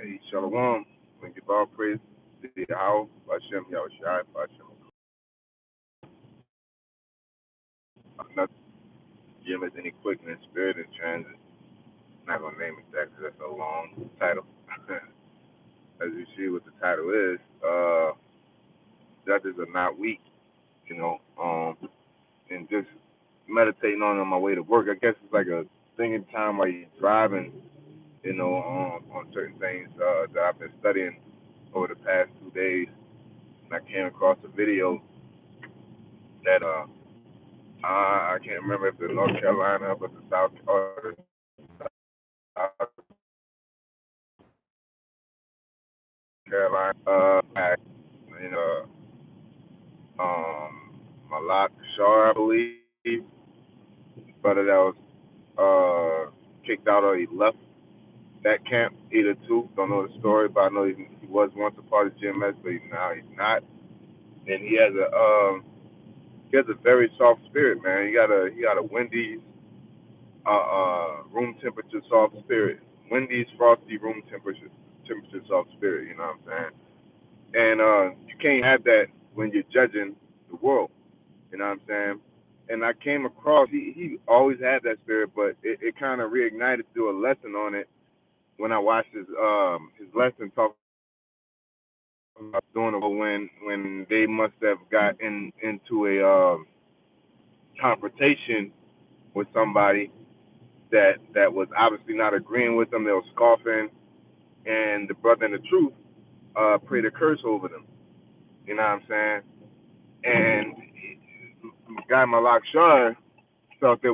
Hey, Shalom. We give all praise to Yahweh, Hashem, Yahushai, Hashem. Not Jim is any quickness, spirit in transit. Not gonna name it that because that's a long title. As you see what the title is, judges are not weak, you know. And just meditating on my way to work. I guess it's like a thing in time while you're driving, on certain things that I've been studying over the past 2 days. And I came across a video that I can't remember if it's North Carolina, but the South or South Carolina, you know, Malak Shar, I believe, brother that was kicked out or he left that camp, either two. Don't know the story, but I know he was once a part of GMS, but now he's not. And he has a very soft spirit, man. He got a Wendy's room temperature soft spirit. Wendy's frosty room temperature soft spirit. You know what I'm saying? And you can't have that when you're judging the world. You know what I'm saying? And I came across he always had that spirit, but it kind of reignited to do a lesson on it when I watched his lesson talking about doing it when they must have got into a confrontation with somebody that was obviously not agreeing with them. They were scoffing, and the brother in the truth prayed a curse over them. You know what I'm saying? And the guy Malak Shar felt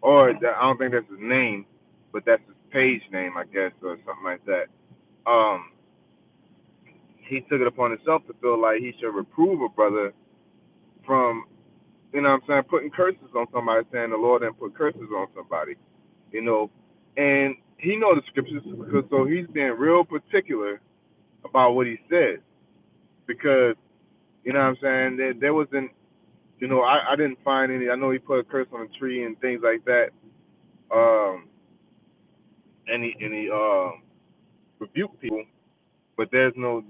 or I don't think that's his name, but that's his page name, I guess, or something like that. Um, he took it upon himself to feel like he should reprove a brother from, you know what I'm saying, putting curses on somebody, saying the Lord didn't put curses on somebody, you know. And he know the scriptures, because so he's being real particular about what he says, because, you know what I'm saying, there wasn't, I didn't find any. I know he put a curse on a tree and things like that. Um, and he rebuked people, but there's no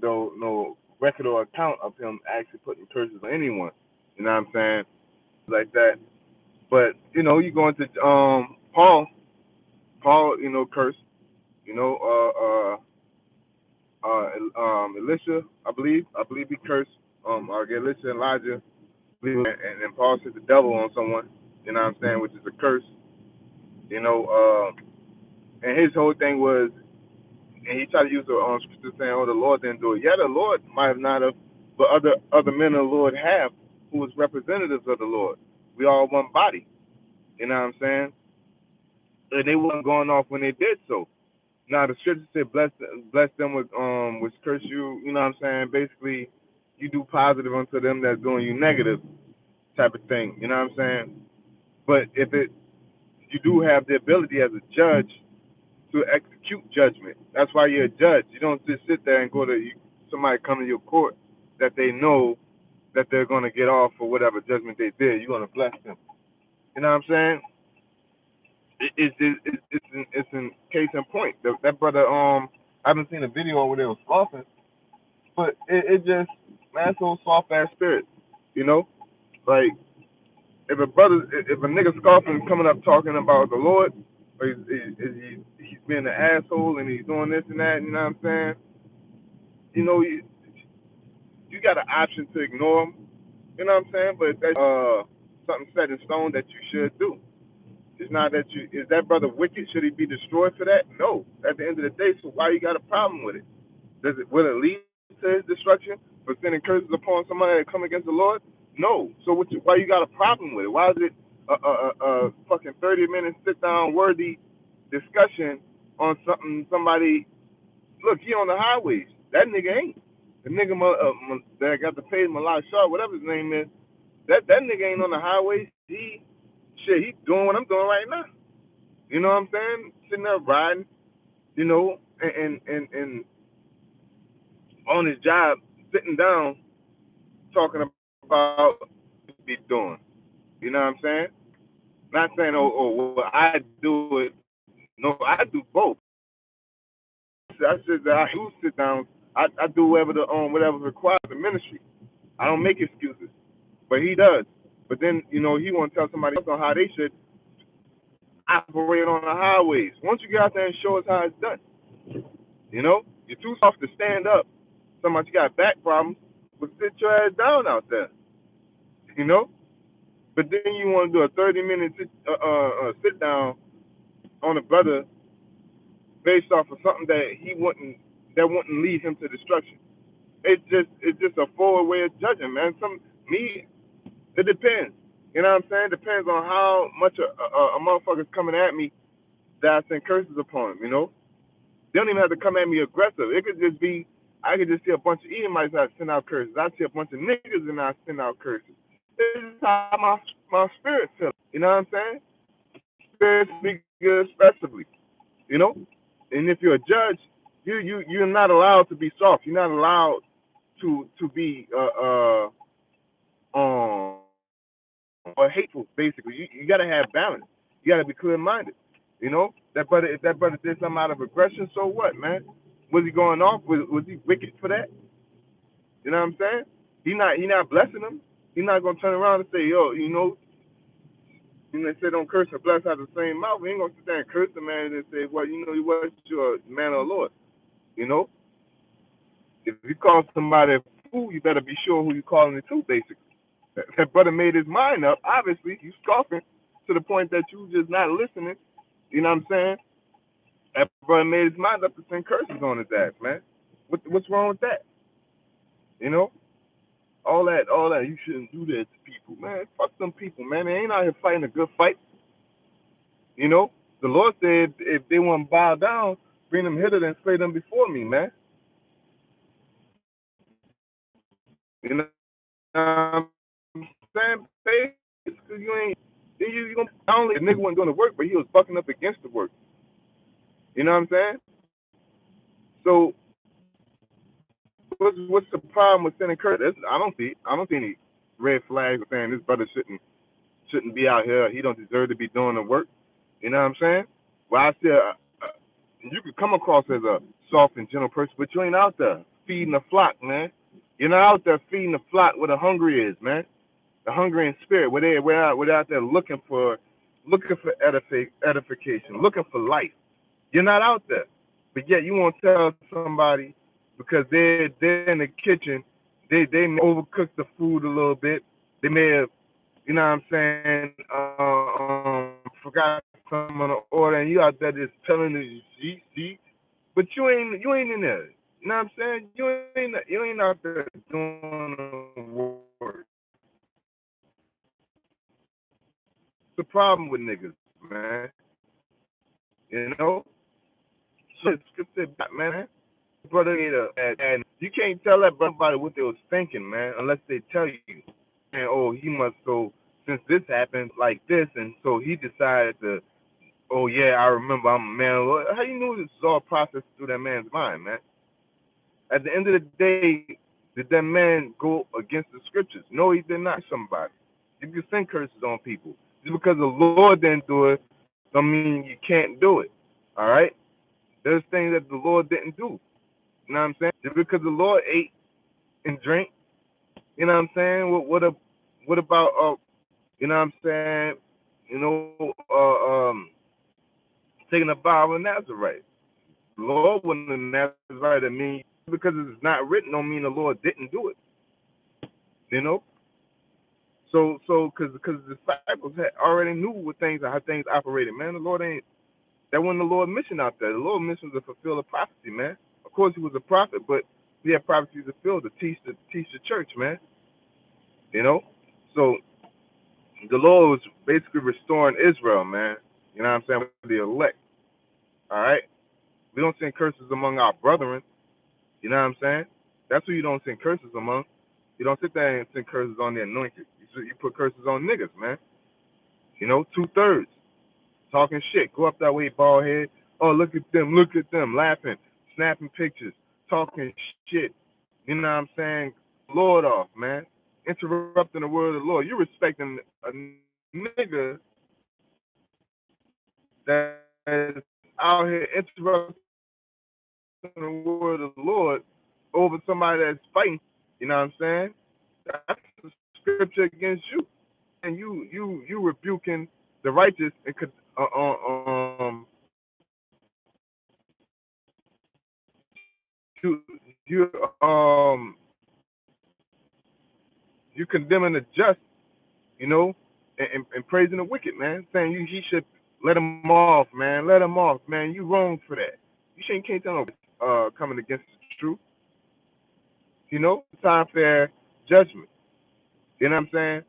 record or account of him actually putting curses on anyone. You know what I'm saying? Like that. But you go into Paul, cursed. You know, Elisha, I believe he cursed. Elisha and Elijah, and Paul said the devil on someone. You know what I'm saying? Which is a curse. You know, and his whole thing was, and he tried to use the scripture saying, "Oh, the Lord didn't do it." Yeah, the Lord might have not have, but other men of the Lord have, who was representatives of the Lord. We all one body. You know what I'm saying? And they weren't going off when they did so. Now the scripture said, "Bless them with which curse you." You know what I'm saying? Basically, you do positive unto them that's doing you negative, type of thing. You know what I'm saying? But you do have the ability as a judge to execute judgment. That's why you're a judge. You don't just sit there and go to somebody come to your court that they know that they're going to get off for whatever judgment they did. You're going to bless them. You know what I'm saying? It's in case in point. That brother, I haven't seen a video where they were scoffing, but it just, man, so soft ass spirit. You know, like if a nigga scoffing coming up talking about the Lord, or he's being an asshole and he's doing this and that. You know what I'm saying? You know, you got an option to ignore him. You know what I'm saying? But that's something set in stone that you should do. It's not that is that brother wicked? Should he be destroyed for that? No. At the end of the day, so why you got a problem with it? Will it lead to his destruction for sending curses upon somebody that come against the Lord? No. So why you got a problem with it? Why is it a fucking 30-minute sit down worthy discussion on somebody? Look, he on the highways. That nigga ain't. The nigga that got the paid Malak Shah, whatever his name is, that nigga ain't on the highways. He's doing what I'm doing right now. You know what I'm saying? Sitting there riding, and on his job, sitting down, talking about what he's doing. You know what I'm saying? Not saying, well, I do it No, I do both. I said that I do sit down. I do whatever's required of the ministry. I don't make excuses, but he does. But then he want to tell somebody else on how they should operate on the highways. Once you get out there and show us how it's done, you're too soft to stand up. Somebody got back problems, but sit your ass down out there. You know. But then you want to do a 30-minute sit down on a brother based off of something that wouldn't lead him to destruction. It's just a forward way of judging, man. It depends. You know what I'm saying? Depends on how much a motherfucker's coming at me that I send curses upon him. They don't even have to come at me aggressive. It could just be I could just see a bunch of Edomites that I send out curses. I see a bunch of niggas and I send out curses. This is how my spirit feels. You know what I'm saying? Spirit speaks expressively. You know, and if you're a judge, you're not allowed to be soft. You're not allowed to be or hateful. Basically, you got to have balance. You got to be clear minded. If that brother did something out of aggression, so what, man? Was he going off? Was he wicked for that? You know what I'm saying? He not blessing them. He's not gonna turn around and say, yo, they say don't curse and bless out of the same mouth. He ain't gonna sit there and curse the man and say, well, what you're a man of the Lord. You know, if you call somebody a fool, you better be sure who you calling it to. Basically, that brother made his mind up. Obviously, you scoffing to the point that you just not listening. You know what I'm saying? That brother made his mind up to send curses on his ass, man. What's wrong with that? You know, all that. You shouldn't do that to people, man. Fuck them people, man. They ain't out here fighting a good fight. You know, the Lord said if they want to bow down, bring them hither and slay them before me, man. You know what I'm saying? Because you gonna not only the nigga wasn't doing the work, but he was bucking up against the work. You know what I'm saying? So what's the problem with sending curses? I don't see any red flags saying this brother shouldn't be out here. He don't deserve to be doing the work. You know what I'm saying? Well, I said you could come across as a soft and gentle person, but you ain't out there feeding the flock, man. You're not out there feeding the flock where the hungry is, man. The hungry in spirit, we're out there looking for edification, looking for life. You're not out there, but yet you won't tell somebody because they're in the kitchen. They may overcook the food a little bit. They may have, you know what I'm saying, forgot something on the order, and you out there just telling them, see, but you ain't in there. You know what I'm saying? You ain't out there doing the work. It's the problem with niggas, man. You know? So it's good, man. Brother, and you can't tell that brother what they was thinking, man, unless they tell you. And he must go since this happened like this, and so he decided to. Oh yeah, I remember. I'm a man. How you knew this was all processed through that man's mind, man? At the end of the day, did that man go against the scriptures? No, he did not. Somebody, you can send curses on people just because the Lord didn't do it. Don't mean you can't do it. All right, there's things that the Lord didn't do. You know what I'm saying? Just because the Lord ate and drank, you know what I'm saying? What about you know what I'm saying? Taking a vow of Nazarite. The Lord wasn't a Nazarite. I mean, because it's not written, don't mean the Lord didn't do it. You know. So because the disciples had already knew how things operated, man. The Lord ain't that wasn't the Lord's mission out there. The Lord's mission was to fulfill the prophecy, man. Of course, he was a prophet, but he had prophecies to fulfill to teach the church, man. You know, so the Lord was basically restoring Israel, man. You know what I'm saying? The elect. All right. We don't send curses among our brethren. You know what I'm saying? That's who you don't send curses among. You don't sit there and send curses on the anointed. You put curses on niggas, man. 2/3 talking shit. Go up that way, bald head. Oh, look at them, laughing, snapping pictures, talking shit. You know what I'm saying? Lord off, man. Interrupting the word of the Lord. You're respecting a nigga that is out here interrupting the word of the Lord over somebody that's fighting. You know what I'm saying? That's the scripture against you, and you rebuking the righteous and you you um you condemning the just, you know, and praising the wicked, man, saying he should let him off, man, let him off, man. You wrong for that. You can't tell no coming against the truth. You know, it's time for judgment. You know what I'm saying?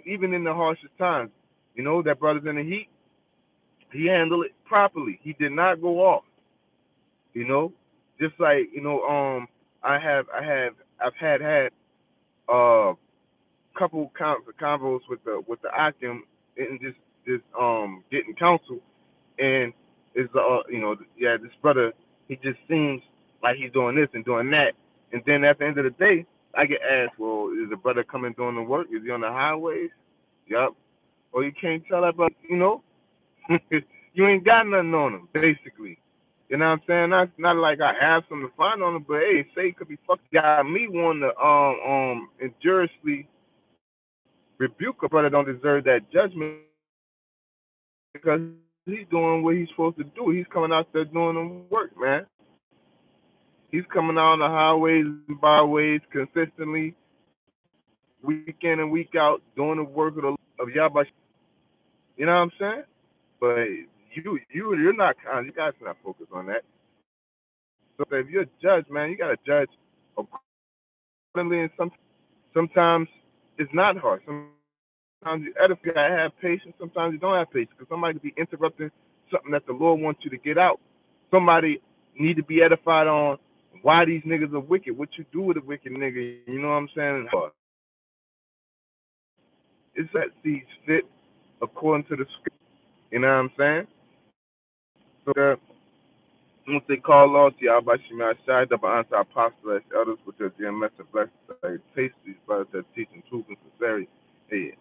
Even in the harshest times, you know, that brother's in the heat, he handled it properly. He did not go off. You know, just like I've had uh couple convos with the Akim and just getting counsel, and is this brother, he just seems like he's doing this and doing that, and then at the end of the day I get asked, well, is the brother coming doing the work? Is he on the highways? Yup. Or you can't tell that, but you ain't got nothing on him, basically. You know what I'm saying? Not like I have something to find on him, but hey, say it could be fucked. Got me wanting to injuriously rebuke a brother don't deserve that judgment because he's doing what he's supposed to do. He's coming out there doing the work, man. He's coming out on the highways and byways consistently, week in and week out, doing the work of Yahweh. You know what I'm saying? But you're not, you guys are not focused on that. So if you're a judge, man, you gotta judge accordingly, and sometimes it's not hard. Sometimes you gotta have patience. Sometimes you don't have patience because somebody could be interrupting something that the Lord wants you to get out. Somebody need to be edified on why these niggas are wicked. What you do with a wicked nigga? You know what I'm saying? It's that seeds fit according to the script. You know what I'm saying? So once they call law to Yahweh Shemai Shai, double answer apostle as elders with their GMS and blessed taste these brothers that teach and truth and sincerity. Hey,